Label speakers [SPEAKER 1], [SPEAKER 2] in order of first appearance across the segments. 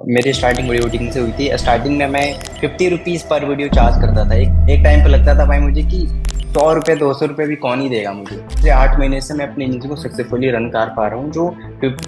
[SPEAKER 1] मेरी starting video editing से हुई थी। स्टार्टिंग में मैं 50 रुपीज़ पर वीडियो चार्ज करता था। एक एक टाइम पे लगता था भाई मुझे कि 100 रुपये 200 रुपये भी कौन ही देगा मुझे। पिछले 8 महीने से मैं अपनी एजेंसी को सक्सेसफुली रन कर पा रहा हूँ, जो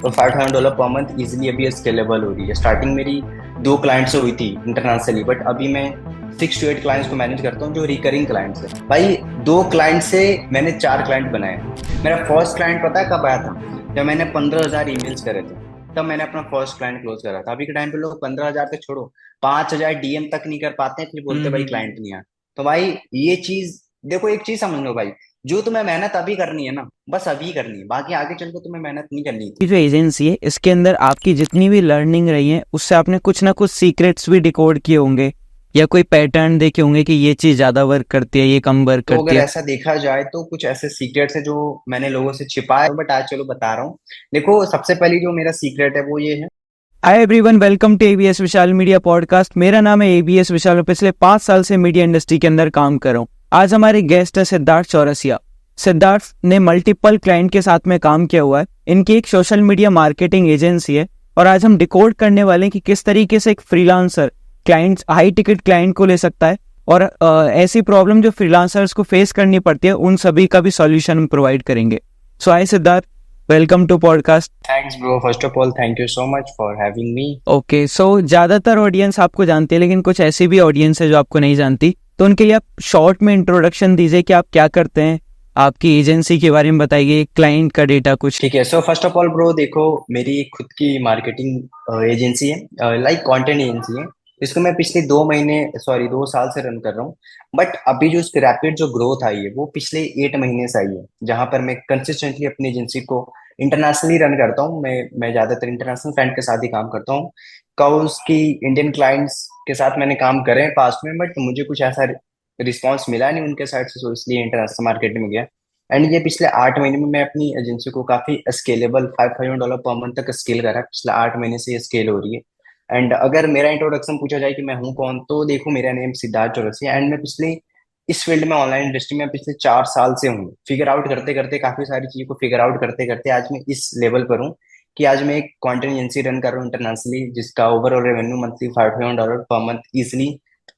[SPEAKER 1] $500 पर मंथ इजिली अभी स्केलेबल हो रही है। स्टार्टिंग मेरी 2 क्लाइंट से हुई थी इंटरनेशनली, बट अभी मैं 6 to 8 क्लाइंट्स को मैनेज करता हूँ जो रिकरिंग क्लाइंट्स है। भाई 2 क्लाइंट से मैंने 4 क्लाइंट बनाए। मेरा फर्स्ट क्लाइंट पता है कब आया था? जब मैंने 15,000 ईमेल्स करे थे, तब मैंने अपना फर्स्ट क्लाइंट क्लोज करा था। अभी के टाइम पे लोग 15,000 तक छोड़ो, 5,000 डीएम तक नहीं कर पाते हैं, फिर बोलते भाई क्लाइंट नहीं आया। तो भाई ये चीज देखो, एक चीज समझ लो भाई, जो तुम्हें मेहनत अभी करनी है ना, बस अभी करनी है, बाकी आगे चल के तुम्हें मेहनत नहीं करनी
[SPEAKER 2] ये
[SPEAKER 1] थी।
[SPEAKER 2] जो एजेंसी है इसके अंदर आपकी जितनी भी लर्निंग रही है उससे आपने कुछ ना कुछ सीक्रेट्स भी डिकोड किए होंगे या कोई पैटर्न देखे होंगे कि ये चीज़ ज़्यादा वर्क करती है, ये कम वर्क
[SPEAKER 1] तो
[SPEAKER 2] करती
[SPEAKER 1] अगर
[SPEAKER 2] है।
[SPEAKER 1] ऐसा देखा जाए तो कुछ ऐसे सीक्रेट्स है जो मैंने लोगों से छिपाए, बट आज चलो बता रहा हूँ। देखो, सबसे पहली जो मेरा सीक्रेट है वो ये है।
[SPEAKER 2] Hi everyone, welcome to ABS Vishal media podcast. मेरा नाम है एबीएस विशाल और पिछले 5 साल से मीडिया इंडस्ट्री के अंदर काम कर रहा हूँ। आज हमारे गेस्ट है सिद्धार्थ चौरसिया। सिद्धार्थ ने मल्टीपल क्लाइंट के साथ में काम किया हुआ है। इनकी एक सोशल मीडिया मार्केटिंग एजेंसी है और आज हम डिकोड करने वाले हैं कि किस तरीके से एक freelancer client high ticket client को ले सकता है और ऐसी प्रॉब्लम जो फ्रीलांसर्स को फेस करनी पड़ती है उन सभी का भी सॉल्यूशन हम प्रोवाइड करेंगे। So hi Siddharth, welcome to podcast.
[SPEAKER 1] Thanks bro, first of all thank you so much for having me.
[SPEAKER 2] Okay, so ज्यादातर ऑडियंस आपको जानती है लेकिन कुछ ऐसी भी ऑडियंस है जो आपको नहीं जानती, तो उनके लिए आप शॉर्ट में इंट्रोडक्शन दीजिए कि आप क्या करते हैं, आपकी एजेंसी के बारे में बताइए, क्लाइंट का डेटा कुछ।
[SPEAKER 1] ठीक है, so first of all bro देखो, मेरी खुद की मार्केटिंग एजेंसी है, लाइक कंटेंट एजेंसी है। इसको मैं पिछले 2 महीने, सॉरी 2 साल से रन कर रहा हूँ। बट अभी जो इसकी रैपिड जो ग्रोथ आई है वो पिछले 8 महीने से आई है, जहां पर मैं कंसिस्टेंटली अपनी एजेंसी को इंटरनेशनली रन करता हूँ। मैं ज्यादातर इंटरनेशनल क्लाइंट के साथ ही काम करता हूँ। काउस की इंडियन क्लाइंट्स के साथ मैंने काम करे हैं पास्ट में, बट मुझे कुछ ऐसा रिस्पॉन्स मिला नहीं उनके साइड से, तो इसलिए इंटरनेशनल मार्केट में गया। एंड ये पिछले 8 महीने में मैं अपनी एजेंसी को काफी स्केलेबल $5,000 पर मंथ तक स्केल करा। पिछले 8 महीने से ये स्केल हो रही है। एंड अगर मेरा इंट्रोडक्शन पूछा जाए कि मैं हूँ कौन, तो देखो, मेरा नेम सिद्धार्थ चौरसिया, एंड मैं पिछले इस फील्ड में, ऑनलाइन इंडस्ट्री में पिछले 4 साल से हूँ। फिगर आउट करते करते, काफी सारी चीजों को फिगर आउट करते करते आज मैं इस लेवल पर हूँ कि आज मैं एक कंटेंट एजेंसी रन कर रहा हूँ इंटरनेशनली, जिसका overall revenue monthly $5,000 per month easily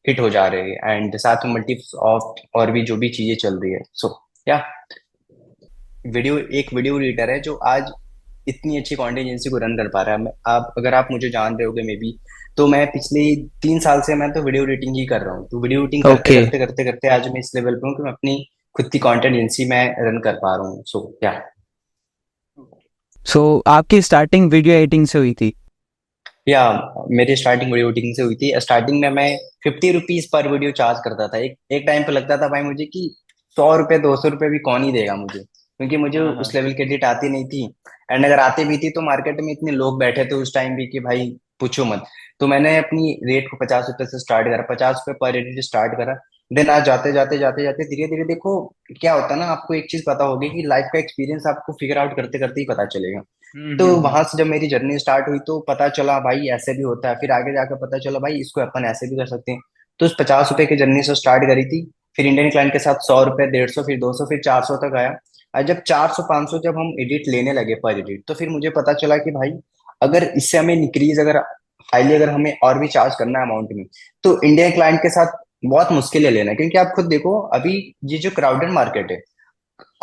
[SPEAKER 1] hit हो जा रहे हैं। एंड साथ में मल्टी ऑफ और भी जो भी चीजें चल रही है। सो या एक वीडियो एडिटर है जो आज इतनी अच्छी कंटेंट एजेंसी को रन कर पा रहा है। आप, अगर आप मुझे जान रहे होगे मे बी, तो मैं पिछले 3 साल से मैं तो वीडियो एडिटिंग ही कर रहा हूँ। तो वीडियो एडिटिंग करते
[SPEAKER 2] ओके,
[SPEAKER 1] करते करते करते आज मैं इस लेवल पे हूँ कि मैं अपनी खुद की कंटेंट एजेंसी में रन कर पा रहा हूँ। सो या
[SPEAKER 2] सो आपकी स्टार्टिंग वीडियो एडिटिंग से हुई थी।
[SPEAKER 1] या मेरी स्टार्टिंग वीडियो एडिटिंग से हुई थी। स्टार्टिंग में मैं 50 रुपीज पर वीडियो चार्ज करता था। एक एक टाइम पे लगता था भाई मुझे कि 100 रुपये 200 रुपये भी कौन ही देगा मुझे, क्योंकि मुझे
[SPEAKER 2] हाँ
[SPEAKER 1] उस
[SPEAKER 2] हाँ।
[SPEAKER 1] लेवल की एडिट आती नहीं थी। एंड अगर आती भी थी तो मार्केट में इतने लोग बैठे थे उस टाइम भी कि भाई पूछो मत। तो मैंने अपनी रेट को 50 रुपये से स्टार्ट करा, 50 रुपये पर एडिट स्टार्ट करा। देन आज जाते जाते जाते जाते धीरे धीरे देखो क्या होता है ना, आपको एक चीज पता होगी कि लाइफ का एक्सपीरियंस आपको फिगर आउट करते करते ही पता चलेगा। तो
[SPEAKER 2] हम्म।
[SPEAKER 1] वहां से जब मेरी जर्नी स्टार्ट हुई तो पता चला भाई ऐसे भी होता है, फिर आगे जाकर पता चला भाई इसको अपन ऐसे भी कर सकते हैं। तो उस 50 रुपए की जर्नी से स्टार्ट करी थी। फिर इंडियन क्लाइंट के साथ 100 रुपए, 150, फिर 200, फिर 400 तक आया। और जब 400 500 जब हम एडिट लेने लगे पर एडिट, तो फिर मुझे पता चला कि भाई अगर इससे हमें इंक्रीज, अगर हाईली अगर हमें और भी चार्ज करना है अमाउंट में, तो इंडियन क्लाइंट के साथ बहुत मुश्किल है लेना। क्योंकि आप खुद देखो, अभी ये जो क्राउडेड मार्केट है,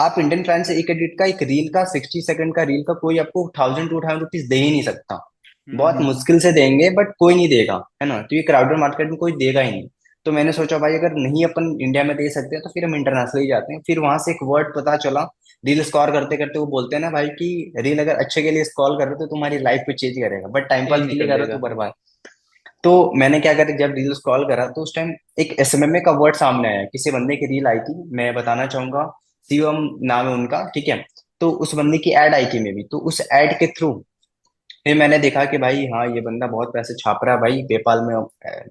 [SPEAKER 1] आप इंडियन क्लाइंट से एक एडिट का, एक रील का, 60 सेकंड का रील का कोई आपको 1,000 2,000 रुपीज दे ही नहीं सकता। बहुत मुश्किल से देंगे, बट कोई नहीं देगा, है ना। तो ये क्राउडेड मार्केट में कोई देगा ही नहीं। तो मैंने सोचा भाई अगर नहीं अपन इंडिया में दे सकते तो फिर हम इंटरनेशनल ही जाते हैं। फिर वहां से एक वर्ड पता चला, रील स्क्रॉल करते करते वो बोलते हैं ना भाई कि रील अगर अच्छे के लिए स्क्रॉल कर रहे हो तो तुम्हारी लाइफ को चेंज करेगा, बट टाइम पास
[SPEAKER 2] चेंज
[SPEAKER 1] के लिए
[SPEAKER 2] कर
[SPEAKER 1] कर रहे हो तो
[SPEAKER 2] देगा।
[SPEAKER 1] बर्बाद। तो मैंने क्या करा, जब रील स्क्रॉल करा तो उस टाइम एक एसएमएमए का वर्ड सामने आया। किसी बंदे की रील आई थी, मैं बताना चाहूंगा, शिवम नाम है उनका, ठीक है। तो उस बंदे की एड आई थी मे भी, तो उस एड के थ्रू फिर मैंने देखा कि भाई हाँ ये बंदा बहुत पैसे छाप रहा है भाई, पेपाल में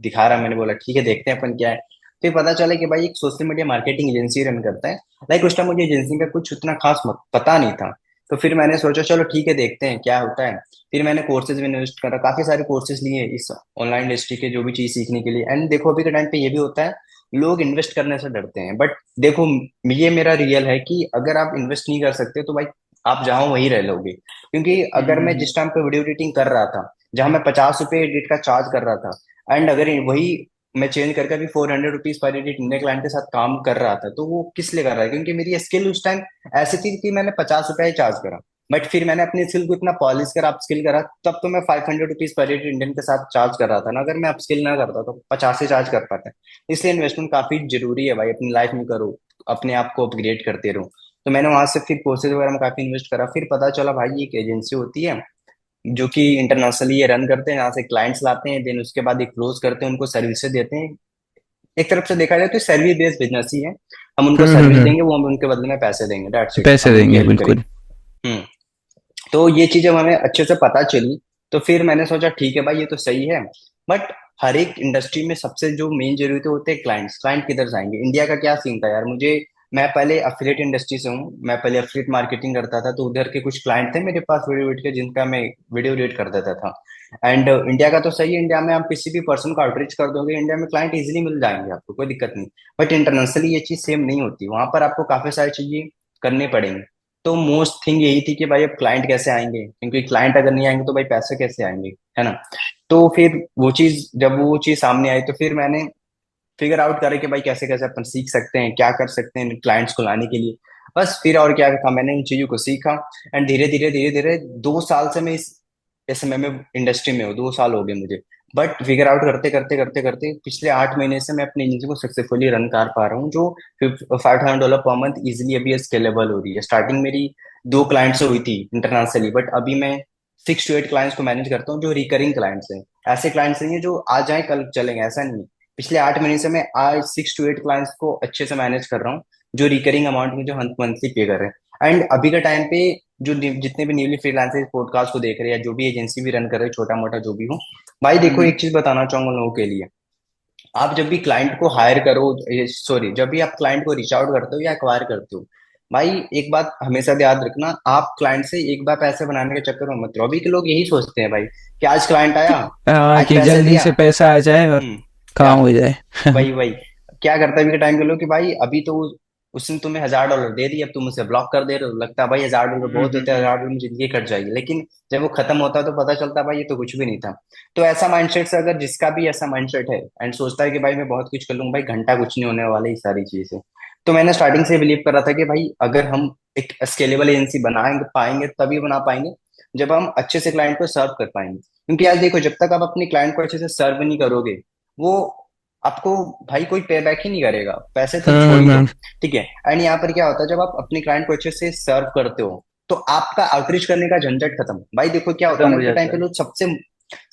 [SPEAKER 1] दिखा रहा है। मैंने बोला ठीक है, देखते हैं अपन क्या है। फिर पता चला कि भाई एक social media marketing agency run करता है। लाइक उस टाइम मुझे एजेंसी का कुछ उतना खास पता नहीं था। तो फिर मैंने सोचा चलो ठीक है, देखते हैं क्या होता है। फिर मैंने कोर्सेज में इन्वेस्ट करा, काफी सारे कोर्सेज लिए इस ऑनलाइन इंडस्ट्री के जो भी चीज सीखने के लिए। एंड देखो अभी के टाइम पे ये भी होता है, लोग इन्वेस्ट करने से डरते हैं, बट देखो ये मेरा रियल है कि अगर आप इन्वेस्ट नहीं कर सकते तो भाई आप जहाँ वहीं रह लोगे। क्योंकि अगर मैं
[SPEAKER 2] हम्म।
[SPEAKER 1] जिस टाइम पे वीडियो एडिटिंग कर रहा था, जहां मैं 50 रुपये एडिट का चार्ज कर रहा था, एंड अगर वही मैं चेंज करके अभी 400 rupees per edit India client के साथ काम कर रहा था, तो वो किस लिए कर रहा है? क्योंकि मेरी स्किल उस टाइम ऐसी थी कि मैंने 50 रुपया ही चार्ज करा, बट फिर मैंने अपनी स्किल को इतना पॉलिश करा, अपस्किल करा, तब तो मैं 500 रुपीज पर एडिट इंडियन के साथ चार्ज कर रहा था ना। अगर मैं अपस्किल ना करता तो 50 से चार्ज कर पाता। इसलिए इन्वेस्टमेंट काफी जरूरी है भाई, अपनी लाइफ में करो, अपने आप को अपग्रेड करते रहो। तो मैंने वहां से फिर कोर्सेज वगैरह में काफी इन्वेस्ट करा, फिर पता चला भाई एक एजेंसी होती है जो कि इंटरनेशनली ये रन करते हैं, यहाँ से क्लाइंट्स लाते हैं, देन उसके बाद ये क्लोज करते हैं, उनको सर्विसेज देते हैं। एक तरफ से देखा जाए तो सर्विस बेस्ड बिजनेस ही है। हम उनको सर्विस
[SPEAKER 2] हम्म।
[SPEAKER 1] देंगे, वो हमें उनके बदले में पैसे देंगे, दैट्स इट,
[SPEAKER 2] पैसे
[SPEAKER 1] हम उनकी
[SPEAKER 2] देंगे,
[SPEAKER 1] हेल्प
[SPEAKER 2] बिल्कुल।
[SPEAKER 1] करेंगे। हम्म। तो ये चीजें हमें अच्छे से पता चली, तो फिर मैंने सोचा ठीक है भाई ये तो सही है, बट हर एक इंडस्ट्री में सबसे जो मेन जरूरत होते हैं क्लाइंट्स, क्लाइंट किधर से आएंगे? इंडिया का क्या सीन था यार, मुझे, मैं पहले अफिलिएट इंडस्ट्री से हूँ, मैं पहले अफिलिएट मार्केटिंग करता था, तो उधर के कुछ क्लाइंट थे मेरे पास वीडियो एडिट के, जिनका मैं वीडियो एडिट कर देता था। एंड इंडिया का तो सही है, इंडिया में आप किसी भी पर्सन को आउटरीच कर दोगे, इंडिया में क्लाइंट इजीली मिल जाएंगे आपको, कोई दिक्कत नहीं। बट इंटरनेशनली ये चीज सेम नहीं होती, वहां पर आपको काफी सारी चीजें करनी पड़ेंगी। तो मोस्ट थिंग यही थी कि भाई अब क्लाइंट कैसे आएंगे, क्योंकि क्लाइंट अगर नहीं आएंगे तो भाई पैसे कैसे आएंगे, है ना? तो फिर वो चीज, जब वो चीज सामने आई, तो फिर मैंने फिगर आउट करा कि भाई कैसे कैसे अपन सीख सकते हैं, क्या कर सकते हैं क्लाइंट्स को लाने के लिए। बस फिर और क्या था, मैंने इन चीजों को सीखा, एंड धीरे धीरे 2 साल से मैं इस एसएमएम इंडस्ट्री में हूँ, 2 साल हो गए मुझे। बट फिगर आउट करते करते करते करते पिछले 8 महीने से मैं अपनी एजेंसी को सक्सेसफुली रन कर पा रहा हूँ, जो $5,000 पर मंथ इजिली अभी स्केलेबल हो रही है। स्टार्टिंग मेरी 2 क्लाइंट से हुई थी इंटरनेशनली, बट अभी मैं 6 to 8 क्लाइंट्स को मैनेज करता हूँ, जो रिकरिंग क्लाइंट्स हैं। ऐसे क्लाइंट्स नहीं है जो आज आए कल चलेंगे, ऐसा नहीं है। पिछले 8 महीने से मैं आज 6 to 8 क्लाइंट्स को अच्छे से मैनेज कर रहा हूँ, जो रिकरिंग अमाउंट में जो मंथली पे कर रहे हैं। एंड अभी के टाइम पे जो जितने भी न्यूली फ्रीलांसर पॉडकास्ट को देख रहे हैं, या जो भी एजेंसी भी रन कर रहे हैं, छोटा मोटा जो भी हो, भाई देखो
[SPEAKER 2] हम्म।
[SPEAKER 1] एक चीज बताना चाहूंगा लोगों के लिए। आप जब भी क्लाइंट को हायर करो, सॉरी, जब भी आप क्लाइंट को रीच आउट करते हो या एक्वायर करते हो, भाई एक बात हमेशा याद रखना, आप क्लाइंट से एक बार पैसे बनाने के चक्कर में मत रहो। अभी के लोग यही सोचते हैं भाई कि आज क्लाइंट आया, आज
[SPEAKER 2] कि
[SPEAKER 1] पैसे
[SPEAKER 2] जल्दी
[SPEAKER 1] दिया।
[SPEAKER 2] से पैसा आ जाए और
[SPEAKER 1] हम्म। क्या?
[SPEAKER 2] काम हो जाए।
[SPEAKER 1] वही वही क्या करता है अभी के टाइम के लोग कि भाई अभी तो उसने तुम्हें $1,000 दे दिया, अब तुम उसे ब्लॉक कर दे रहे हो, लगता है भाई $1,000 बहुत होते हैं, $1,000 में जिंदगी कट जाएगी। लेकिन जब वो खत्म होता है तो पता चलता है भाई ये तो कुछ भी नहीं था। तो ऐसा माइंडसेट से अगर जिसका भी ऐसा माइंडसेट है एंड सोचता है कि भाई मैं बहुत कुछ कर लूंगा, भाई घंटा कुछ नहीं होने वाला ये सारी चीजें। तो मैंने स्टार्टिंग से बिलीव कर रहा था कि भाई अगर हम एक स्केलेबल एजेंसी बनाएंगे पाएंगे, तभी बना पाएंगे जब हम अच्छे से क्लाइंट को सर्व कर पाएंगे। क्योंकि यार देखो, जब तक आप अपने क्लाइंट को अच्छे से सर्व नहीं करोगे, वो आपको भाई कोई पे बैक ही नहीं करेगा, पैसे तो छोड़ ही दो।
[SPEAKER 2] हम्म।
[SPEAKER 1] ठीक है। एंड यहाँ पर क्या होता है, जब आप अपने क्लाइंट को अच्छे से सर्व करते हो, तो आपका आउटरीच करने का झंझट खत्म। भाई देखो क्या होता है
[SPEAKER 2] खत्म
[SPEAKER 1] ना,
[SPEAKER 2] हो
[SPEAKER 1] अभी के टाइम
[SPEAKER 2] जाता
[SPEAKER 1] पे
[SPEAKER 2] है।
[SPEAKER 1] लोग सबसे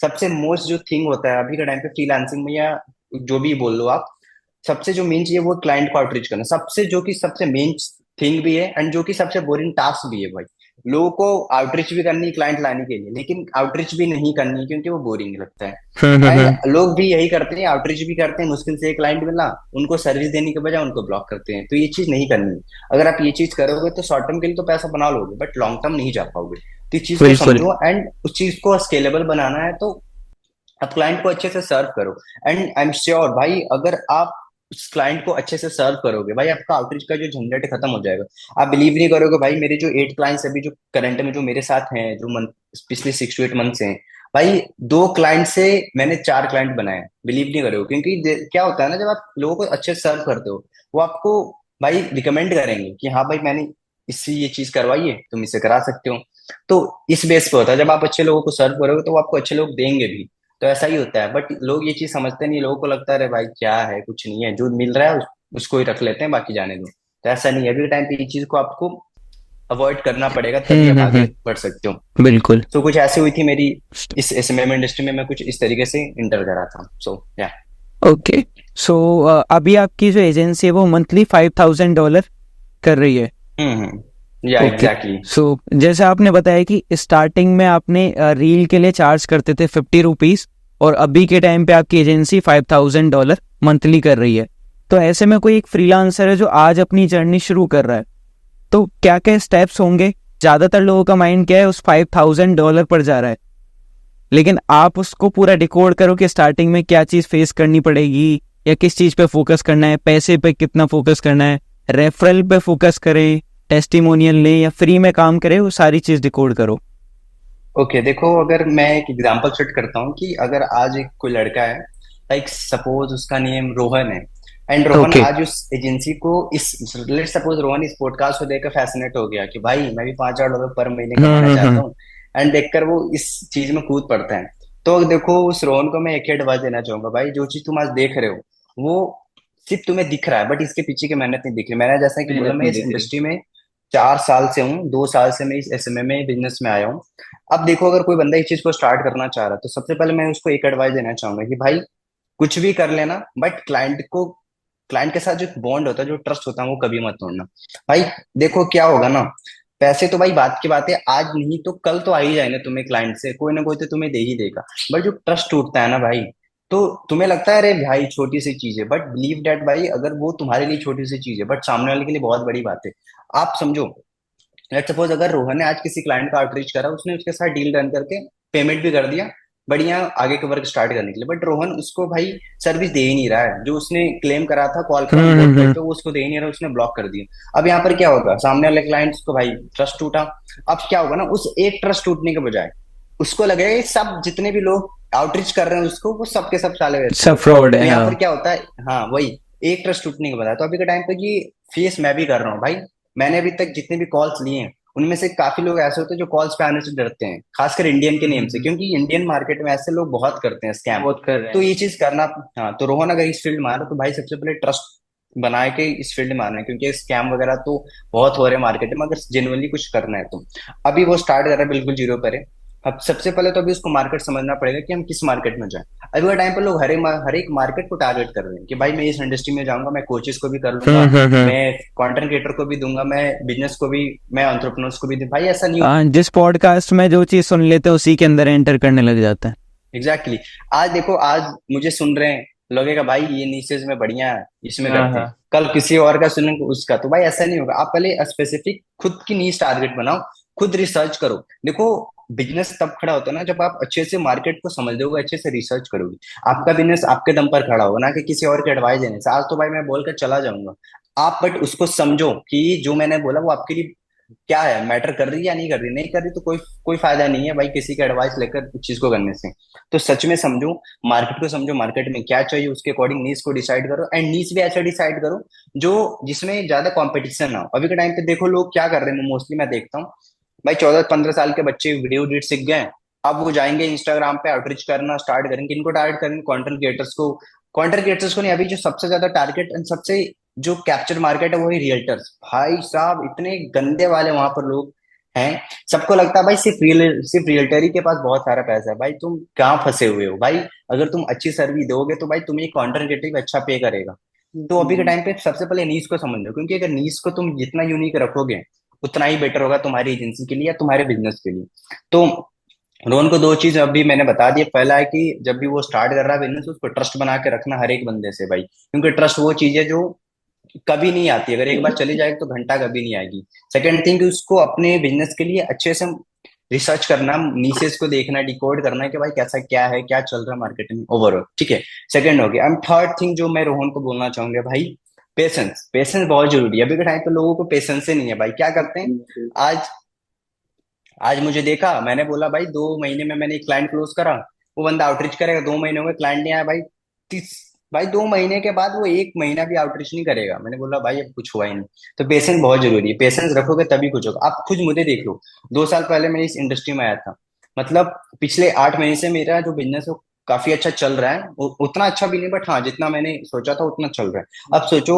[SPEAKER 1] सबसे मोस्ट जो थिंग होता है अभी के टाइम पे फ्रीलांसिंग में, या जो भी बोल लो आप, सबसे जो मेन चीज है वो क्लाइंट को आउटरीच करना, सबसे जो कि सबसे मेन थिंग भी है, एंड जो कि सबसे बोरिंग टास्क भी है भाई। लोगों को आउटरीच भी करनी है क्लाइंट लाने के लिए, लेकिन आउटरीच भी नहीं करनी क्योंकि वो बोरिंग लगता है। एंड
[SPEAKER 2] हम्म।
[SPEAKER 1] लोग भी यही करते हैं, आउटरीच भी करते हैं, मुश्किल से एक क्लाइंट मिला, उनको सर्विस देने के बजाय उनको ब्लॉक करते हैं। तो ये चीज नहीं करनी। अगर आप ये चीज करोगे तो शॉर्ट टर्म के लिए तो पैसा बना लोगे, बट लॉन्ग टर्म नहीं जा पाओगे। तो इस चीज को
[SPEAKER 2] बिल्कुल।
[SPEAKER 1] समझो, एंड उस चीज को स्केलेबल बनाना है तो आप क्लाइंट को अच्छे से सर्व करो। एंड आई एम श्योर भाई, अगर आप उस क्लाइंट को अच्छे से सर्व करोगे, भाई आपका आउटरीच का जो झंझट है खत्म हो जाएगा। आप बिलीव नहीं करोगे भाई, मेरे जो 8 क्लाइंट्स अभी जो करंट में जो मेरे साथ हैं, जो मंथ पिछले 6 to 8 मंथ से हैं, भाई 2 क्लाइंट से मैंने 4 क्लाइंट बनाए। बिलीव नहीं करोगे, क्योंकि क्या होता है ना, जब आप लोगों को अच्छे से सर्व करते हो, वो आपको भाई रिकमेंड करेंगे कि हाँ भाई मैंने इससे ये चीज करवाई है, तुम इसे करा सकते हो। तो इस बेस पे होता है, जब आप अच्छे लोगों को सर्व करोगे तो वो आपको अच्छे लोग देंगे भी। तो ऐसा ही होता है, बट लोग ये चीज समझते नहीं, लोगों को लगता है अरे भाई क्या है, कुछ नहीं है, जो मिल रहा है उसको ही रख लेते हैं, बाकी जाने दो। तो ऐसा नहीं है, अभी के टाइम पे ये चीज को आपको अवॉइड करना पड़ेगा, तभी आप आगे बढ़ सकते हो।
[SPEAKER 2] बिल्कुल।
[SPEAKER 1] तो कुछ ऐसी हुई थी मेरी इस एसएमएम इंडस्ट्री में, मैं कुछ इस तरीके से इंटर करा था। सो या
[SPEAKER 2] ओके। सो अभी आपकी जो एजेंसी है वो मंथली $5,000 कर रही है।
[SPEAKER 1] या
[SPEAKER 2] ओके।
[SPEAKER 1] एग्जैक्टली।
[SPEAKER 2] सो जैसे आपने बताया कि स्टार्टिंग में आपने रील के लिए चार्ज करते थे ₹50, और अभी के टाइम पे आपकी एजेंसी $5,000 मंथली कर रही है। तो ऐसे में कोई एक फ्रीलांसर है जो आज अपनी जर्नी शुरू कर रहा है, तो क्या क्या स्टेप्स होंगे? ज़्यादातर लोगों का माइंड क्या है, उस $5,000 पर जा रहा है, लेकिन आप उसको पूरा डिकोड करो कि स्टार्टिंग में क्या चीज़ फेस करनी पड़ेगी, या किस चीज़ पे फोकस करना है, पैसे पे कितना फोकस करना है, रेफरल पे फोकस करें, टेस्टिमोनियल लें या फ्री में काम करें, वो सारी चीज़ डिकोड करो।
[SPEAKER 1] ओके देखो, अगर मैं एक एग्जांपल सेट करता हूँ कि अगर आज एक कोई लड़का है, लाइक सपोज उसका नेम रोहन है, एंड रोहन
[SPEAKER 2] ओके।
[SPEAKER 1] आज उस एजेंसी को इस लेट सपोज रोहन इस पॉडकास्ट को देखकर फैसिनेट हो गया कि भाई मैं भी $5,000 पर महीने कमाना चाहता
[SPEAKER 2] हम्म।
[SPEAKER 1] हूँ, एंड देखकर वो इस चीज में कूद पड़ता है। तो देखो उस रोहन को मैं एक ही एडवाइस देना चाहूंगा, भाई जो चीज तुम आज देख रहे हो वो सिर्फ तुम्हें दिख रहा है, बट इसके पीछे की मेहनत नहीं दिख रही। मैंने जैसा कि बोला,
[SPEAKER 2] मेहनत
[SPEAKER 1] मैं
[SPEAKER 2] नहीं
[SPEAKER 1] इस
[SPEAKER 2] दिख रही।
[SPEAKER 1] इंडस्ट्री में 4 साल से हूँ, 2 साल से मैं इस एसएमए में बिजनेस में आया हूँ। अब देखो, अगर कोई बंदा इस चीज को स्टार्ट करना चाह रहा है तो सबसे पहले मैं उसको एक एडवाइस देना चाहूंगा कि भाई कुछ भी कर लेना, बट क्लाइंट के साथ जो बॉन्ड होता है, जो ट्रस्ट होता है, वो कभी मत तोड़ना। भाई देखो क्या होगा ना, पैसे तो भाई बात की बात है, आज नहीं तो कल तो आ ही जाएंगे तुम्हें, क्लाइंट से कोई ना कोई तो तुम्हें दे ही देगा। बट जो ट्रस्ट टूटता है ना भाई, तो तुम्हें लगता है अरे भाई छोटी सी चीज है, बट बिलीव डैट भाई अगर वो तुम्हारे लिए छोटी सी चीज है बट सामने वाले के लिए बहुत बड़ी बात है। आप समझो, लेट सपोज अगर रोहन ने आज किसी क्लाइंट का आउटरीच करा, उसने उसके साथ डील रन करके पेमेंट भी कर दिया, बढ़िया आगे के वर्क स्टार्ट करने के लिए, बट रोहन उसको भाई सर्विस दे ही नहीं रहा है, जो उसने क्लेम करा था कॉल पे ऑन बोर्ड कॉल
[SPEAKER 2] हम्म।
[SPEAKER 1] पे, वो उसको दे ही नहीं रहा, उसने ब्लॉक कर दिया। अब यहाँ पर क्या होगा, सामने वाले क्लाइंट्स को भाई ट्रस्ट टूटा। अब क्या होगा ना, उस एक ट्रस्ट टूटने के बजाय उसको लगेगा ये सब जितने भी लोग आउटरीच कर रहे हैं उसको, वो सबके सब साले वैसे ही
[SPEAKER 2] सब
[SPEAKER 1] है।
[SPEAKER 2] फ्रॉड
[SPEAKER 1] तो
[SPEAKER 2] है,
[SPEAKER 1] यहाँ
[SPEAKER 2] हाँ।
[SPEAKER 1] पर क्या होता है, हाँ वही, एक ट्रस्ट टूटने के बाद। तो अभी के टाइम पे ये फेस मैं भी कर रहा हूँ भाई। मैंने अभी तक जितने भी कॉल्स लिए हैं उनमें से काफी लोग ऐसे होते हैं जो कॉल्स पे आने से डरते हैं, खासकर इंडियन के नेम से,
[SPEAKER 2] हम्म।
[SPEAKER 1] क्योंकि इंडियन मार्केट में ऐसे लोग बहुत करते हैं स्कैम।
[SPEAKER 2] बहुत कर रहे
[SPEAKER 1] तो
[SPEAKER 2] हैं।
[SPEAKER 1] ये चीज करना, हाँ तो रोहन अगर इस फील्ड में आ रहा है तो भाई सबसे पहले ट्रस्ट बना के इस फील्ड में आना है, क्योंकि स्कैम वगैरह तो बहुत हो रहे हैं मार्केट में, अगर जेनुअनली कुछ करना है तो। अभी वो स्टार्ट कर रहा है बिल्कुल जीरो पर है। अब सबसे पहले तो अभी उसको मार्केट समझना पड़ेगा कि हम किस मार्केट में जाएं। अभी के टाइम पे लोग हर एक मार्केट को टारगेट कर रहे हैं कि भाई मैं इस इंडस्ट्री में जाऊंगा, मैं कोचेस को भी कर लूंगा,
[SPEAKER 2] हम्म।
[SPEAKER 1] मैं कंटेंट क्रिएटर को भी दूंगा, मैं बिजनेस को भी, मैं एंटरप्रेन्योर्स को भी दूं। भाई ऐसा नहीं हो।
[SPEAKER 2] हाँ, जिस पॉडकास्ट में जो चीज सुन लेते हैं उसी के अंदर एंटर करने लग जाते हैं।
[SPEAKER 1] एग्जैक्टली आज देखो, आज मुझे सुन रहे हैं, लगेगा भाई ये नीसेज में बढ़िया है, इसमें
[SPEAKER 2] हाँ
[SPEAKER 1] करते हैं,
[SPEAKER 2] हाँ।
[SPEAKER 1] कल किसी और का सुनेंगे उसका, तो भाई ऐसा नहीं होगा। आप पहले स्पेसिफिक खुद की नीश टारगेट बनाओ, खुद रिसर्च करो। देखो बिजनेस तब खड़ा होता है ना जब आप अच्छे से मार्केट को समझ लोगे, अच्छे से रिसर्च करोगे। आपका बिजनेस आपके दम पर खड़ा होगा, ना कि किसी और के एडवाइस देने से। आज तो भाई मैं बोलकर चला जाऊंगा, आप बट उसको समझो कि जो मैंने बोला वो आपके लिए क्या है, मैटर कर रही है या नहीं कर रही, नहीं कर रही तो कोई कोई फायदा नहीं है भाई किसी का एडवाइस लेकर उस चीज को करने से। तो सच में समझो, मार्केट को समझो, मार्केट में क्या चाहिए उसके अकॉर्डिंग नीच को डिसाइड करो, एंड नीच भी ऐसा डिसाइड करो जो जिसमें ज्यादा कंपटीशन ना हो। अभी के टाइम पे देखो लोग क्या कर रहे हैं, मोस्टली मैं देखता हूँ भाई 14-15 साल के बच्चे वीडियो एडिट सीख गए हैं। अब वो जाएंगे इंस्टाग्राम पे आउटरीच करना स्टार्ट करेंगे, इनको टारगेट करेंगे कंटेंट क्रिएटर्स को। कंटेंट क्रिएटर्स को नहीं, अभी जो सबसे ज्यादा टारगेट एंड सबसे जो कैप्चर मार्केट है वो है रियल्टर्स। भाई साहब इतने गंदे वाले वहां पर लोग हैं। सबको लगता है भाई सिर्फ रियल्टर ही के पास बहुत सारा पैसा है। भाई तुम कहाँ फंसे हुए हो भाई, अगर तुम अच्छी सर्विस दोगे तो भाई तुम्हें कंटेंट क्रिएटर अच्छा पे करेगा। तो अभी के
[SPEAKER 2] हम्म।
[SPEAKER 1] टाइम पे सबसे पहले नीश को समझ लो, क्योंकि अगर नीश को तुम जितना यूनिक रखोगे उतना ही बेटर होगा तुम्हारी एजेंसी के लिए या तुम्हारे बिजनेस के लिए। तो रोहन को दो चीज अभी मैंने बता दी। पहला है कि जब भी वो स्टार्ट कर रहा है बिजनेस, उसको ट्रस्ट बना के रखना हर एक बंदे से भाई, क्योंकि ट्रस्ट वो चीज है जो कभी नहीं आती, अगर एक बार चली जाएगी तो घंटा कभी नहीं आएगी। सेकंड थिंग कि उसको अपने बिजनेस के लिए अच्छे से रिसर्च करना, नीसेस को देखना, डिकोड करना कि भाई कैसा क्या है, क्या चल रहा है मार्केट में ओवरऑल, ठीक है। सेकंड हो गया। एंड थर्ड थिंग जो मैं रोहन को बोलना चाहूंगा भाई, पेशेंस। पेशेंस बहुत जरूरी है। अभी के टाइम पे लोगों को पेशेंस ही नहीं है भाई, क्या करते हैं आज। आज मुझे देखा, मैंने बोला भाई 2 महीने में मैंने एक क्लाइंट क्लोज करा, वो बंदा आउटरीच करेगा, 2 महीने हो गए क्लाइंट नहीं आया भाई। तीस भाई 2 महीने के बाद वो 1 महीना भी आउटरीच नहीं करेगा। मैंने बोला भाई अब कुछ हुआ ही नहीं। तो पेशेंस बहुत जरूरी है, पेशेंस रखोगे तभी कुछ होगा। आप खुद मुझे देख लो, 2 साल पहले मैं इस इंडस्ट्री में आया था, मतलब पिछले 8 महीने से मेरा जो बिजनेस है वो काफी अच्छा चल रहा है। उतना अच्छा भी नहीं, बट हाँ जितना मैंने सोचा था उतना चल रहा है। अब सोचो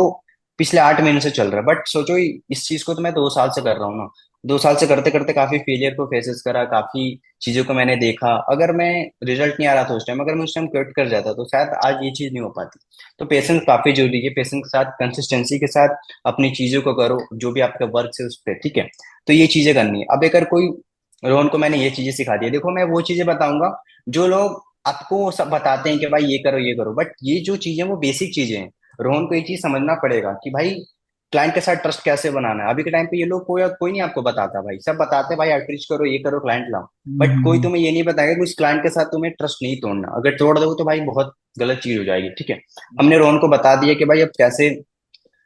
[SPEAKER 1] पिछले 8 महीने से चल रहा है, बट सोचो इस चीज को तो मैं 2 साल से कर रहा हूँ ना। 2 साल से करते करते काफी फेलियर को फेसेस करा, काफी चीजों को मैंने देखा। अगर मैं रिजल्ट नहीं आ रहा था उस टाइम, अगर मैं उस टाइम क्विट कर जाता तो शायद आज ये चीज नहीं हो पाती। तो पेशेंस काफी जरूरी है, पेशेंस के साथ कंसिस्टेंसी के साथ अपनी चीजों को करो, जो भी आपका वर्क है उस पर, ठीक है। तो ये चीजें करनी है। अब अगर कोई, रोहन को मैंने ये चीजें सिखा दी है। देखो मैं वो चीजें बताऊंगा जो लोग आपको सब बताते हैं कि भाई ये करो, बट ये जो चीजें वो बेसिक चीजें हैं। रोहन को ये चीज समझना पड़ेगा कि भाई क्लाइंट के साथ ट्रस्ट कैसे बनाना है। अभी के टाइम पे ये लोग कोई कोई नहीं आपको बताता भाई, सब बताते हैं भाई आउटरीच करो, ये करो, क्लाइंट लाओ। बट कोई
[SPEAKER 2] हम्म।
[SPEAKER 1] तुम्हें ये नहीं बताएगा कि उस क्लाइंट के साथ तुम्हें ट्रस्ट नहीं तोड़ना, अगर तोड़ दोगे तो भाई बहुत गलत चीज हो जाएगी, ठीक है। हमने रोहन को बता दिया कि भाई अब कैसे,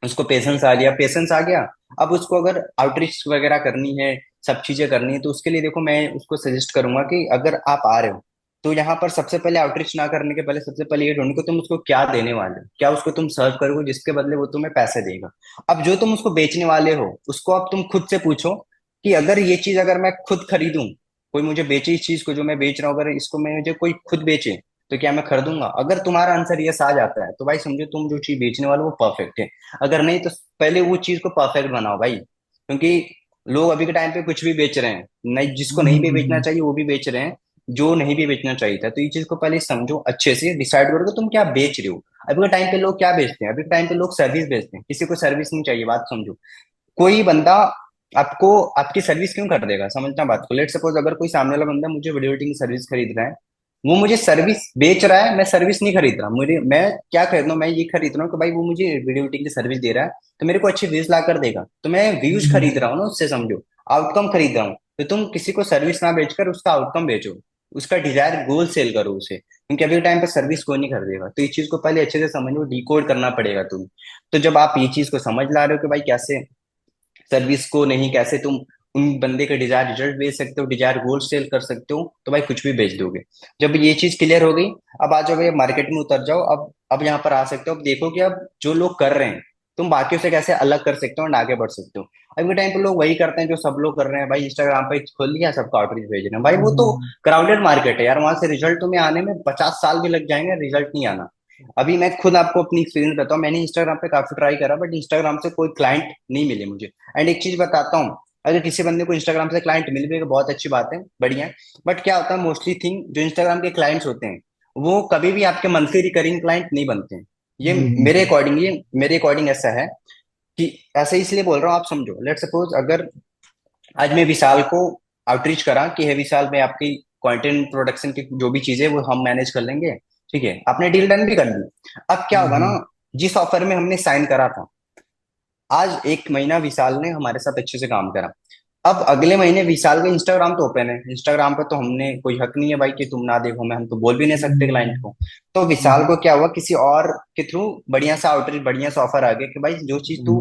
[SPEAKER 1] उसको पेशेंस आ गया, पेशेंस आ गया। अब उसको अगर आउटरीच वगैरह करनी है, सब चीजें करनी है, तो उसके लिए देखो मैं उसको सजेस्ट करूंगा कि अगर आप आ रहे हो तो यहाँ पर सबसे पहले आउटरीच ना करने के पहले सबसे पहले ये ढूंढो कि तुम उसको क्या देने वाले हो, क्या उसको तुम सर्व करोगे जिसके बदले वो तुम्हें पैसे देगा। अब जो तुम उसको बेचने वाले हो उसको अब तुम खुद से पूछो कि अगर ये चीज अगर मैं खुद खरीदूं, कोई मुझे बेचे इस चीज को जो मैं बेच रहा हूँ, अगर इसको मैं मुझे कोई खुद बेचे तो क्या मैं खरीदूंगा? अगर तुम्हारा आंसर यस आ जाता है तो भाई समझो तुम जो चीज बेचने वाले हो वो परफेक्ट है। अगर नहीं तो पहले वो चीज को परफेक्ट बनाओ भाई, क्योंकि लोग अभी के टाइम पे कुछ भी बेच रहे हैं, नहीं जिसको नहीं भी बेचना चाहिए वो भी बेच रहे हैं, जो नहीं भी बेचना चाहिए था। तो ये चीज को पहले समझो, अच्छे से डिसाइड करो कि तुम क्या बेच रहे हो। अभी के टाइम पे लोग क्या बेचते हैं? अभी के टाइम पे लोग सर्विस बेचते हैं, किसी को सर्विस नहीं चाहिए, बात समझो। कोई बंदा आपको आपकी सर्विस क्यों कर देगा? समझना बात को। लेट सपोज अगर कोई सामने वाला बंदा मुझे वीडियो एडिटिंग सर्विस खरीद रहा है, वो मुझे सर्विस बेच रहा है, मैं सर्विस नहीं खरीद रहा। मुझे मैं क्या खरीद रहा हूँ? मैं ये खरीद रहा हूँ कि भाई वो मुझे वीडियो एडिटिंग की सर्विस दे रहा है तो मेरे को अच्छे व्यूज ला कर देगा, तो मैं व्यूज खरीद रहा हूँ ना उससे, समझो आउटकम खरीद रहा हूँ। तो तुम किसी को सर्विस ना बेचकर उसका आउटकम बेचो, उसका डिजायर गोल सेल करो उसे, क्योंकि अभी के टाइम पे सर्विस कोई नहीं खरीदेगा। तो इस चीज को पहले अच्छे से समझो, डिकोड करना पड़ेगा तुम। तो जब आप ये चीज को समझ ला रहे हो कि भाई कैसे सर्विस को नहीं, कैसे तुम उन बंदे का डिजायर रिजल्ट बेच सकते हो, डिजायर गोल सेल कर सकते हो, तो भाई कुछ भी बेच दोगे। जब ये चीज क्लियर हो गई, अब आ जाओ भाई मार्केट में उतर जाओ। अब यहाँ पर आ सकते हो, अब देखो कि अब जो लोग कर रहे हैं तुम बाकियों से कैसे अलग कर सकते हो और आगे बढ़ सकते हो। अभी के टाइम पे लोग वही करते हैं जो सब लोग कर रहे हैं भाई, इंस्टाग्राम पे खोल लिया सबका आउटरीच भेज रहे हैं। भाई वो तो क्राउडेड मार्केट है यार, वहां से रिजल्ट तुम्हें आने में 50 साल भी लग जाएंगे, रिजल्ट नहीं आना। अभी मैं खुद आपको अपनी एक्सपीरियंस बताता हूँ, मैंने इंस्टाग्राम पे काफी ट्राई करा बट इंस्टाग्राम से कोई क्लाइंट नहीं मिले मुझे। एंड एक चीज बताता हूँ, अगर किसी बंदे को इंस्टाग्राम से क्लाइंट मिल गए तो बहुत अच्छी बात है, बढ़िया है। बट क्या होता है, मोस्टली थिंग जो इंस्टाग्राम के क्लाइंट्स होते हैं वो कभी भी आपके मंथली रिकरिंग क्लाइंट नहीं बनते हैं। ये मेरे अकॉर्डिंग ऐसा है कि ऐसा इसलिए बोल रहा हूँ, आप समझो। लेट सपोज अगर आज मैं विशाल को आउटरीच करा कि है विशाल में आपकी कंटेंट प्रोडक्शन की जो भी चीजें वो हम मैनेज कर लेंगे, ठीक है, आपने डील डन भी कर दी। अब क्या होगा ना, जिस ऑफर में हमने साइन करा था, आज 1 महीना विशाल ने हमारे साथ अच्छे से काम करा। अब अगले महीने विशाल का इंस्टाग्राम तो ओपन है, इंस्टाग्राम पे तो हमने कोई हक नहीं है भाई कि तुम ना देखो, मैं हम तो बोल भी नहीं सकते क्लाइंट को। तो विशाल को क्या हुआ, किसी और के थ्रू बढ़िया सा आउटरीच, बढ़िया सा ऑफर आ गया कि भाई जो चीज तू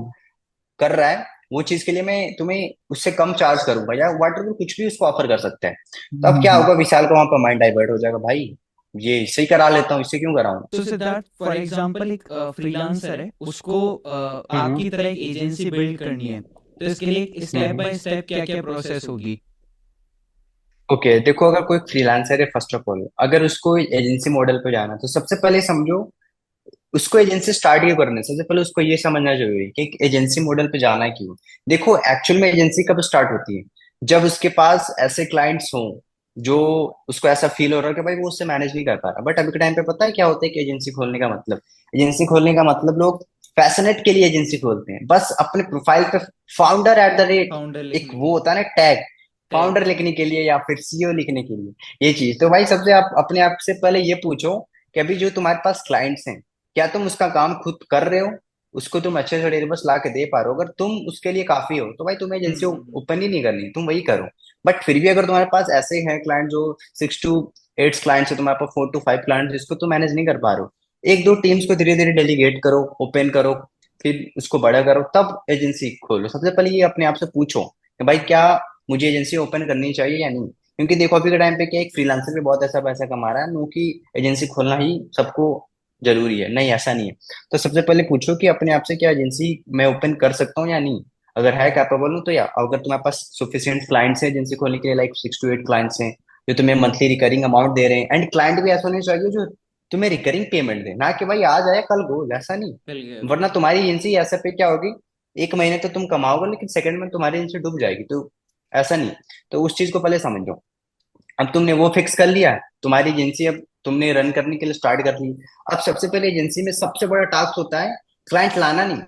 [SPEAKER 1] कर रहा है वो चीज के लिए मैं तुम्हें उससे कम चार्ज करूंगा, या वाटर को कुछ भी उसको ऑफर कर सकता है। तो अब क्या होगा, विशाल का वहां पर माइंड डाइवर्ट हो जाएगा, भाई ये इससे ही करा लेता हूँ, इससे क्यों कराऊं।
[SPEAKER 2] तो सिद्धार्थ, फॉर एग्जांपल एक फ्रीलांसर है, उसको
[SPEAKER 1] हम्म।
[SPEAKER 2] आपकी तरह एक एजेंसी बिल्ड करनी है, तो इसके लिए स्टेप बाय स्टेप क्या क्या प्रोसेस होगी?
[SPEAKER 1] ओके देखो, अगर कोई फ्रीलांसर है, फर्स्ट ऑफ ऑल अगर उसको एजेंसी मॉडल पे जाना है तो सबसे पहले समझो उसको एजेंसी स्टार्ट क्यों करना है। सबसे पहले उसको ये समझना जरूरी है कि एक एजेंसी मॉडल पे जाना है क्यों। देखो एक्चुअल में एजेंसी कब स्टार्ट होती है, जब उसके पास ऐसे क्लाइंट्स हों जो उसको ऐसा फील हो रहा है कि भाई वो उससे मैनेज नहीं कर पा रहा। बट अभी के टाइम पे पता है क्या होता है कि एजेंसी खोलने का मतलब, एजेंसी खोलने का मतलब लोग फैशनेट के लिए एजेंसी खोलते हैं, बस अपने प्रोफाइल पे founder at the rate,
[SPEAKER 2] founder
[SPEAKER 1] एक
[SPEAKER 2] लिखने
[SPEAKER 1] वो
[SPEAKER 2] के
[SPEAKER 1] होता है ना टैग,
[SPEAKER 2] टैग।
[SPEAKER 1] फाउंडर लिखने के लिए या फिर सीईओ लिखने के लिए, ये चीज। तो भाई सबसे आप अपने आप से पहले ये पूछो कि अभी जो तुम्हारे पास क्लाइंट्स हैं, क्या तुम उसका काम खुद कर रहे हो, उसको तुम अच्छे से डिलीवर्स ला के दे पा रहे हो? अगर तुम उसके लिए काफी हो तो भाई तुम्हें एजेंसी ओपन ही नहीं करनी, तुम वही करो। बट फिर भी अगर तुम्हारे पास ऐसे हैं क्लाइंट जो 6 to 8 क्लाइंट्स है, तुम्हारे पास 4 to 5 क्लाइंट जिसको तुम मैनेज नहीं कर पा रहे हो, एक दो टीम्स को धीरे धीरे डेलीगेट करो, ओपन करो, फिर उसको बड़ा करो, तब एजेंसी खोलो। सबसे पहले ये अपने आप से पूछो कि भाई क्या मुझे एजेंसी ओपन करनी चाहिए या नहीं। क्योंकि देखो अभी के टाइम पे क्या, एक फ्रीलांसर भी बहुत ऐसा पैसा कमा रहा है नो कि एजेंसी खोलना ही सबको जरूरी है, नहीं ऐसा नहीं है। तो सबसे पहले पूछो कि अपने आप से क्या एजेंसी मैं ओपन कर सकता हूँ या नहीं। अगर है कैपेबल हूँ तो, या अगर तुम्हारे पास सफिशिएंट क्लाइंट्स हैं एजेंसी खोलने के लिए, लाइक 6 to 8 क्लाइंट्स हैं जो तुम्हें मंथली रिकरिंग अमाउंट दे रहे हैं, एंड क्लाइंट भी ऐसा होने चाहिए जो तुम्हें रिकरिंग पेमेंट दे, ना कि भाई आज आया कल गो, ऐसा नहीं।
[SPEAKER 2] मिल गया।
[SPEAKER 1] वरना तुम्हारी एजेंसी ऐसा पे क्या होगी, 1 महीने तो तुम कमाओगे लेकिन सेकंड में तुम्हारी एजेंसी डूब जाएगी। तो ऐसा नहीं। तो उस चीज को पहले समझो। अब तुमने वो फिक्स कर लिया, तुम्हारी एजेंसी अब तुमने रन करने के लिए स्टार्ट कर ली। अब सबसे पहले एजेंसी में सबसे बड़ा टास्क होता है क्लाइंट लाना नहीं,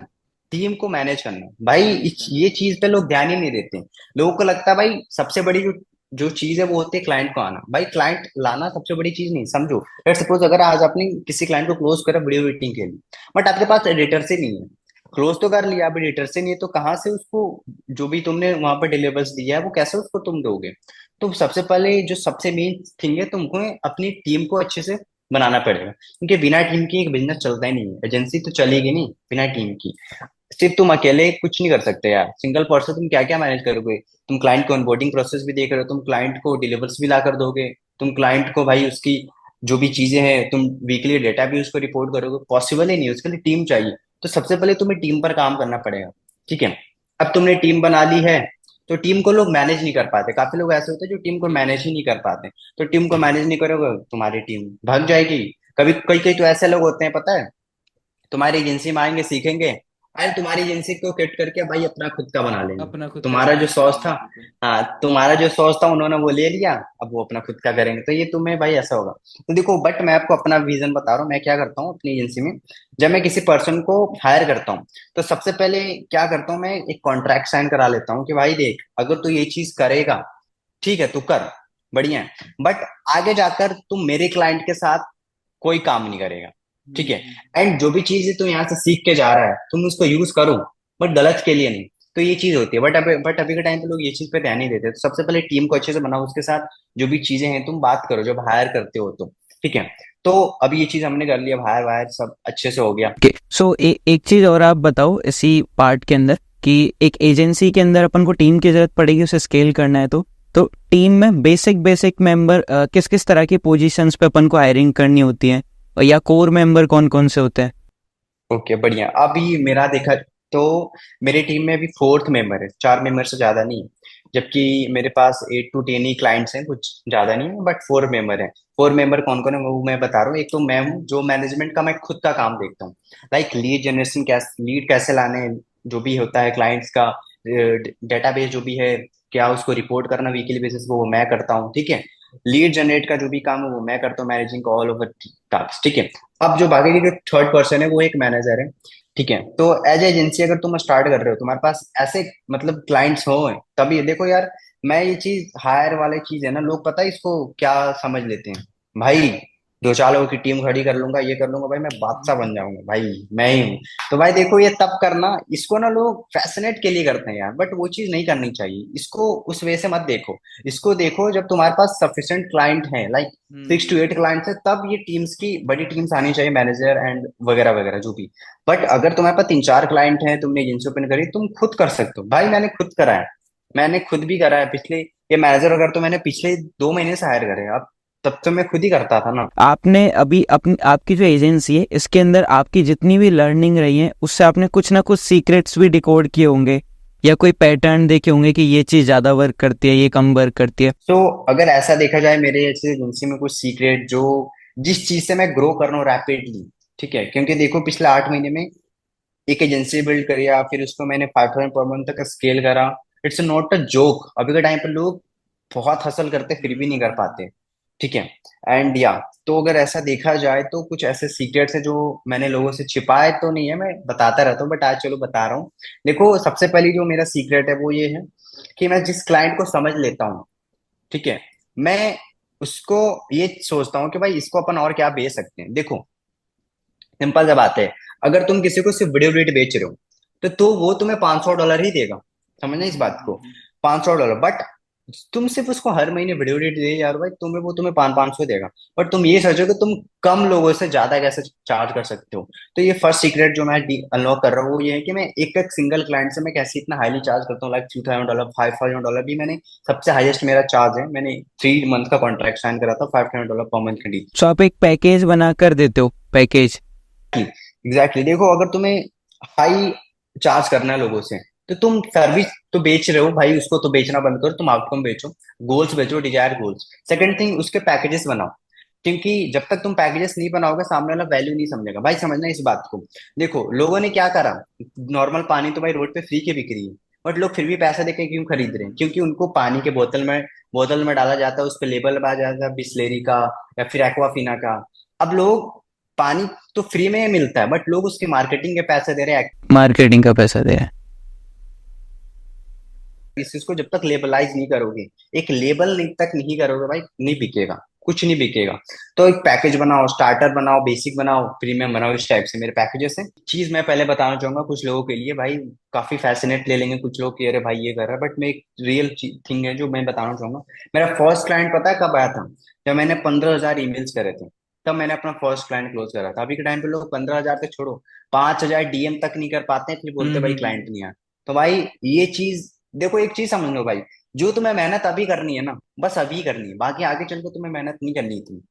[SPEAKER 1] टीम को मैनेज करना। भाई
[SPEAKER 2] मैनेज करना।
[SPEAKER 1] ये चीज पे लोग ध्यान ही नहीं देते। लोगों को लगता है भाई सबसे बड़ी जो जो चीज है वो होती है क्लाइंट को आना। भाई क्लाइंट लाना सबसे बड़ी चीज नहीं, समझो। लेट सपोज अगर आज आपने किसी क्लाइंट को क्लोज करा वीडियो एडिटिंग के लिए, बट आपके पास एडिटर से नहीं है, क्लोज तो कर लिया, अब एडिटर से नहीं है, तो कहाँ से उसको जो भी तुमने वहां पर डिलीवर्स दिया है वो कैसे उसको तुम दोगे। तो सबसे पहले जो सबसे मेन थिंग है, तुमको अपनी टीम को अच्छे से बनाना पड़ेगा, क्योंकि बिना टीम की एक बिजनेस चलता ही नहीं है। एजेंसी तो चलेगी नहीं बिना टीम की। सिर्फ तुम अकेले कुछ नहीं कर सकते यार, सिंगल पर्सन तुम क्या क्या मैनेज करोगे? तुम क्लाइंट को ऑनबोर्डिंग प्रोसेस भी देख रहे हो, तुम क्लाइंट को डिलीवर्स भी ला कर दोगे, तुम क्लाइंट को भाई उसकी जो भी चीजें हैं, तुम वीकली डेटा भी उसको रिपोर्ट करोगे, पॉसिबल ही नहीं है, उसके लिए टीम चाहिए। तो सबसे पहले तुम्हें टीम पर काम करना पड़ेगा। ठीक है, अब तुमने टीम बना ली है, तो टीम को लोग मैनेज नहीं कर पाते, काफी लोग ऐसे होते हैं जो टीम को मैनेज ही नहीं कर पाते। तो टीम को मैनेज नहीं करोगे, तुम्हारी टीम भाग जाएगी। कभी कई कई तो ऐसे लोग होते हैं पता है, तुम्हारी एजेंसी में आएंगे, सीखेंगे, अरे तुम्हारी एजेंसी को किट करके भाई अपना खुद का बना लेंगे।
[SPEAKER 2] अपना खुद का
[SPEAKER 1] तुम्हारा जो
[SPEAKER 2] बिजनेस
[SPEAKER 1] सॉस
[SPEAKER 2] खोल
[SPEAKER 1] था,
[SPEAKER 2] लेंगे।
[SPEAKER 1] हाँ तुम्हारा जो सॉस था उन्होंने वो ले लिया, अब वो अपना खुद का करेंगे, तो ये तुम्हें भाई ऐसा होगा। तो देखो, बट मैं आपको अपना विजन बता रहा हूँ, मैं क्या करता हूँ अपनी एजेंसी में। जब मैं किसी पर्सन को हायर करता हूँ, तो सबसे पहले क्या करता हूँ, मैं एक कॉन्ट्रैक्ट साइन करा लेता हूँ कि भाई देख, अगर तू ये चीज करेगा, ठीक है तू कर, बढ़िया है, बट आगे जाकर तुम मेरे क्लाइंट के साथ कोई काम नहीं करेगा। ठीक है, एंड जो भी चीज तू यहाँ से सीख के जा रहा है तुम उसको यूज करो, बट गलत के लिए नहीं। तो ये चीज होती है, बट अभी के टाइम पे लोग ये चीज पे ध्यान नहीं देते। तो सबसे पहले टीम को अच्छे से बनाओ, उसके साथ जो भी चीजें हैं तुम बात करो जब हायर करते हो तो। ठीक है, तो अभी ये चीज हमने कर लिया, अब हायर वायर सब अच्छे से हो गया।
[SPEAKER 2] ओके, सो एक चीज और आप बताओ इसी पार्ट के अंदर कि एक एजेंसी के अंदर अपन को टीम की जरूरत पड़ेगी, उसे स्केल करना है तो टीम में बेसिक बेसिक मेंबर किस किस तरह की पोजीशंस पे अपन को हायरिंग करनी होती है, और या कोर मेंबर कौन कौन से होते हैं?
[SPEAKER 1] ओके बढ़िया, अभी मेरा देखा तो मेरी टीम में अभी फोर्थ मेंबर है, 4 मेंबर से ज्यादा नहीं है। जबकि मेरे पास 8 to 10 ही क्लाइंट्स हैं, कुछ ज्यादा नहीं है, बट 4 मेंबर हैं। 4 मेंबर कौन कौन है वो मैं बता रहा हूँ। एक तो मैं हूँ जो मैनेजमेंट का मैं खुद का काम देखता हूँ, लाइक लीड जनरेशन, कैसे लीड कैसे लाने हैं, जो भी होता है क्लाइंट्स का डेटाबेस जो भी है, क्या उसको रिपोर्ट करना वीकली बेसिस पे, वो मैं करता हूँ। ठीक है, लीड जनरेट का जो भी काम है वो मैं करता हूँ, मैनेजिंग ऑल ओवर टास्क। ठीक है, अब जो बाकी की जो थर्ड पर्सन है वो एक मैनेजर है। ठीक है, तो एज एजेंसी अगर तुम स्टार्ट कर रहे हो, तुम्हारे पास ऐसे मतलब क्लाइंट्स हो, तभी देखो यार, मैं ये चीज हायर वाले चीज है ना, लोग पता है इसको क्या समझ लेते हैं, भाई 2 4 लोगों की टीम खड़ी कर लूंगा, ये कर लूंगा, भाई मैं बादशाह बन जाऊंगा, भाई मैं ही हूँ। तो भाई देखो, ये तब करना, इसको ना लोग फैसिनेट के लिए करते हैं यार, बट वो चीज नहीं करनी चाहिए, इसको उस वे से मत देखो। इसको देखो जब तुम्हारे पास सफिशिएंट क्लाइंट है, लाइक 6 to 8 क्लाइंट्स है, तब ये टीम्स की बड़ी टीम्स आनी चाहिए, मैनेजर एंड वगैरह वगैरह जो भी। बट अगर तुम्हारे पास 3 4 क्लाइंट हैं, तुमने एजेंसी ओपन करी, तुम खुद कर सकते हो भाई, मैंने खुद करा है, मैंने खुद भी करा है पिछले, ये मैनेजर वगैरह तो मैंने पिछले 2 महीने से हायर करे, अब तब तो मैं खुद ही करता था ना।
[SPEAKER 2] आपने अभी अपनी आपकी जो एजेंसी है इसके अंदर आपकी जितनी भी लर्निंग रही है उससे आपने कुछ ना कुछ सीक्रेट्स भी डिकोड किए होंगे, या कोई पैटर्न देखे होंगे कि ये चीज ज्यादा वर्क करती है, ये कम वर्क करती है।
[SPEAKER 1] तो अगर ऐसा देखा जाए मेरे ऐसे एजेंसी में कुछ सीक्रेट, जो जिस चीज से मैं ग्रो कर रहा हूँ रैपिडली, ठीक है, क्योंकि देखो पिछले 8 महीने में एक एजेंसी बिल्ड करी, फिर उसको मैंने 5,000 पर मंथ तक स्केल करा। इट्स नॉट अ जोक, अभी के टाइम पे लोग बहुत हसल करते फिर भी नहीं कर पाते। ठीक है, एंड या, तो अगर ऐसा देखा जाए तो कुछ ऐसे सीक्रेट्स है जो मैंने लोगों से छिपाए तो नहीं है, मैं बताता रहता हूँ, बट आज चलो बता रहा हूँ। देखो सबसे पहली जो मेरा सीक्रेट है वो ये है कि मैं जिस क्लाइंट को समझ लेता हूँ, ठीक है, मैं उसको ये सोचता हूँ कि भाई इसको अपन और क्या बेच सकते हैं। देखो सिंपल सा बात है, अगर तुम किसी को सिर्फ वीडियो रेट बेच रहे हो, तो वो तुम्हें $500 ही देगा, समझना इस बात को, $500। बट तुम सिर्फ उसको हर महीने वीडियो रेट दे यार भाई, वो तुम्हें 500 देगा। बट तुम ये सोचो कि तुम कम लोगों से ज्यादा कैसे चार्ज कर सकते हो। तो ये फर्स्ट सीक्रेट जो मैं अनलॉक कर रहा हूँ वो ये है कि मैं एक एक सिंगल क्लाइंट से मैं कैसे इतना हाईली चार्ज करता हूँ, लाइक $2,000 $5,000 भी मैंने, सबसे हाईएस्ट मेरा चार्ज है, मैंने 3 मंथ का कॉन्ट्रैक्ट साइन करा था, $5,000 पर मंथ का।
[SPEAKER 2] सो आप एक पैकेज बना कर देते हो, पैकेज।
[SPEAKER 1] एग्जैक्टली, देखो अगर तुम्हें हाई चार्ज करना है लोगों से, तो तुम सर्विस तो बेच रहे हो भाई, उसको तो बेचना बंद करो, तुम आउटकम बेचो, गोल्स बेचो, डिजायर गोल्स। सेकंड थिंग, उसके पैकेजेस बनाओ, क्योंकि जब तक तुम पैकेजेस नहीं बनाओगे सामने वाला वैल्यू नहीं समझेगा भाई, समझना इस बात को। देखो लोगों ने क्या करा, नॉर्मल पानी तो भाई रोड पे फ्री के बिक रही है, बट लोग फिर भी पैसे देके क्यों खरीद रहे हैं? क्योंकि उनको पानी के बोतल में डाला जाता है, उस पर लेबल आ जाता है बिस्लेरी का या फिर एक्वाफिना का। अब लोग, पानी तो फ्री में मिलता है, बट लोग उसकी मार्केटिंग के पैसे दे रहे हैं।
[SPEAKER 2] मार्केटिंग का पैसा दे रहा है।
[SPEAKER 1] इस चीज को जब तक लेबलाइज नहीं करोगे, एक लेबल नहीं तक नहीं करोगे भाई, नहीं बिकेगा, कुछ नहीं बिकेगा। तो एक पैकेज बनाओ, स्टार्टर बनाओ, बेसिक बनाओ, प्रीमियम बनाओ, इस टाइप से मेरे पैकेजेस हैं। चीज मैं पहले बताना चाहूंगा, कुछ लोगों के लिए भाई काफी फैसिनेट ले लेंगे कुछ लोग कि अरे भाई ये कर रहा है, बट मैं एक रियल थिंग है जो मैं बताना चाहूंगा। मेरा फर्स्ट क्लाइंट पता है कब आया था? जब मैंने 15,000 ईमेल्स करे थे। तब मैंने अपना फर्स्ट क्लाइंट क्लोज करा था। अभी के टाइम पे लोग 15,000 तक छोड़ो, 5,000 डीएम तक नहीं कर पाते हैं, फिर बोलते हैं भाई क्लाइंट नहीं आया। तो भाई ये चीज देखो, एक चीज समझ लो भाई, जो तुम्हें मेहनत अभी करनी है ना, बस अभी करनी है, बाकी आगे चल के तुम्हें मेहनत नहीं करनी थी।